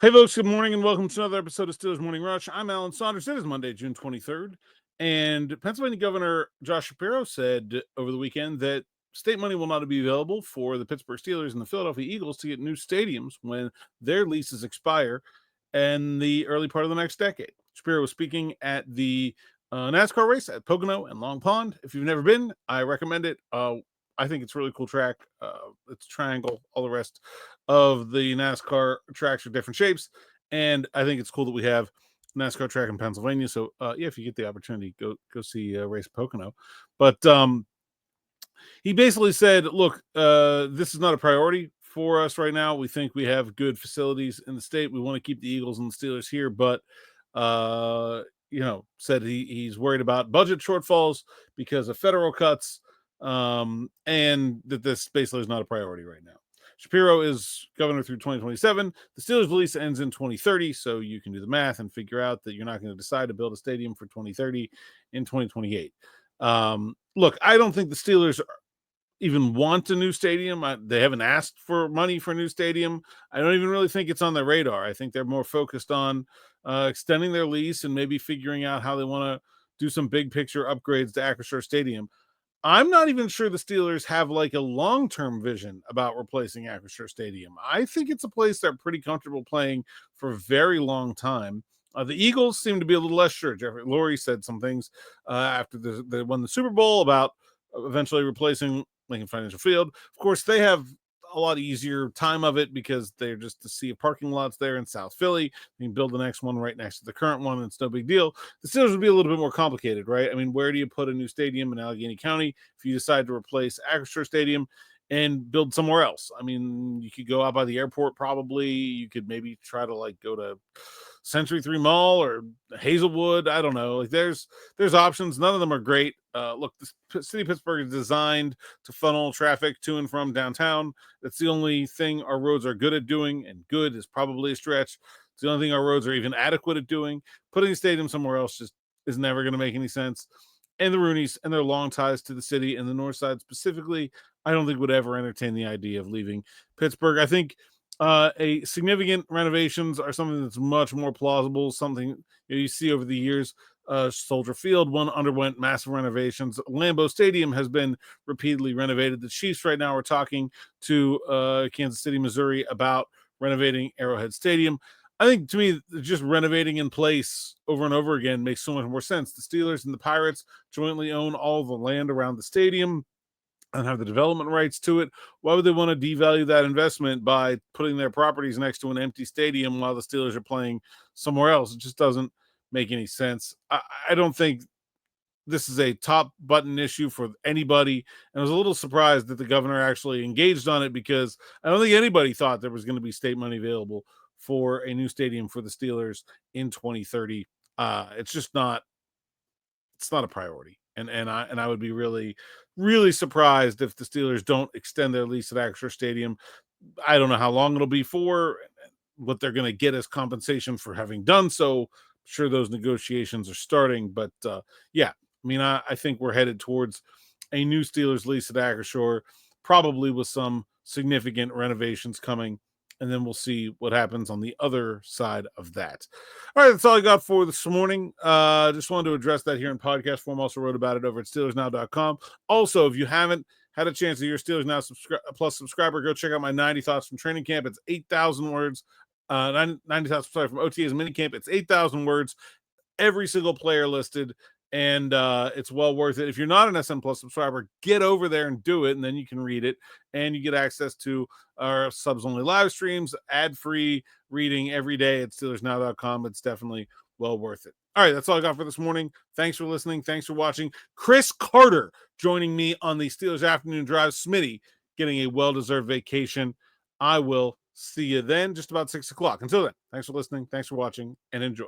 Hey, folks, good morning and welcome to another episode of Steelers Morning Rush. I'm Alan Saunders. It is Monday, June 23rd. And Pennsylvania Governor Josh Shapiro said over the weekend that state money will not be available for the Pittsburgh Steelers and the Philadelphia Eagles to get new stadiums when their leases expire in the early part of the next decade. Shapiro was speaking at the NASCAR race at Pocono and Long Pond. If you've never been, I recommend it. I think it's a really cool track. It's triangle, all the rest of the NASCAR tracks are different shapes. And I think it's cool that we have NASCAR track in Pennsylvania. So yeah, if you get the opportunity, go see race Pocono. But he basically said, look, this is not a priority for us right now. We think we have good facilities in the state. We want to keep the Eagles and the Steelers here, but said he's worried about budget shortfalls because of federal cuts, and that this basically is not a priority right now. Shapiro is governor through 2027. The Steelers' lease ends in 2030, so you can do the math and figure out that you're not going to decide to build a stadium for 2030 in 2028. Look, I don't think the Steelers even want a new stadium. They haven't asked for money for a new stadium. I don't even really think it's on their radar. I think they're more focused on extending their lease and maybe figuring out how they want to do some big picture upgrades to Acrisure Stadium. I'm not even sure the Steelers have like a long-term vision about replacing Acrisure Stadium. I think it's a place they're pretty comfortable playing for a very long time. The Eagles seem to be a little less sure. Jeffrey Lurie said some things after they won the Super Bowl about eventually replacing Lincoln Financial Field. Of course, they have a lot easier time of it because they're just a sea of parking lots there in South Philly. You can build the next one right next to the current one, and it's no big deal. The Steelers would be a little bit more complicated, right? I mean, where do you put a new stadium in Allegheny County if you decide to replace Acrisure Stadium and build somewhere else? I mean, you could go out by the airport probably. You could maybe try to like go to Century 3 Mall or Hazelwood. I don't know. Like there's options. None of them are great. Look, the city of Pittsburgh is designed to funnel traffic to and from downtown. That's the only thing our roads are good at doing, and good is probably a stretch. It's the only thing our roads are even adequate at doing. Putting a stadium somewhere else just is never going to make any sense. And the Rooneys and their long ties to the city and the north side specifically, I don't think would ever entertain the idea of leaving Pittsburgh. I think a significant renovations are something that's much more plausible. Something you see over the years. Soldier Field one underwent massive renovations. Lambeau Stadium has been repeatedly renovated. The Chiefs right now are talking to Kansas City, Missouri about renovating Arrowhead Stadium. I think to me, just renovating in place over and over again makes so much more sense. The Steelers and the Pirates jointly own all the land around the stadium and have the development rights to it. Why would they want to devalue that investment by putting their properties next to an empty stadium while the Steelers are playing somewhere else? It just doesn't make any sense. I don't think this is a top button issue for anybody. And I was a little surprised that the governor actually engaged on it because I don't think anybody thought there was going to be state money available for a new stadium for the Steelers in 2030. It's just not, it's not a priority. And I would be really, really surprised if the Steelers don't extend their lease at Acrisure Stadium. I don't know how long it'll be for, what they're going to get as compensation for having done so. I'm sure those negotiations are starting, but yeah, I mean, I think we're headed towards a new Steelers lease at Acrisure, probably with some significant renovations coming, and then we'll see what happens on the other side of that. All right, that's all I got for this morning. Just wanted to address that here in podcast form. Also wrote about it over at SteelersNow.com. Also, if you haven't had a chance to hear Steelers Now Plus subscriber, go check out my 90 Thoughts from Training Camp. It's 8,000 words. 90 Thoughts from OTA's minicamp. It's 8,000 words. Every single player listed. And it's well worth it. If you're not an SM Plus subscriber, get over there and do it, and then you can read it, and you get access to our subs-only live streams, ad-free reading every day at SteelersNow.com. It's definitely well worth it. All right, that's all I got for this morning. Thanks for listening. Thanks for watching. Chris Carter joining me on the Steelers Afternoon Drive. Smitty getting a well-deserved vacation. I will see you then, just about 6 o'clock. Until then, thanks for listening. Thanks for watching, and enjoy.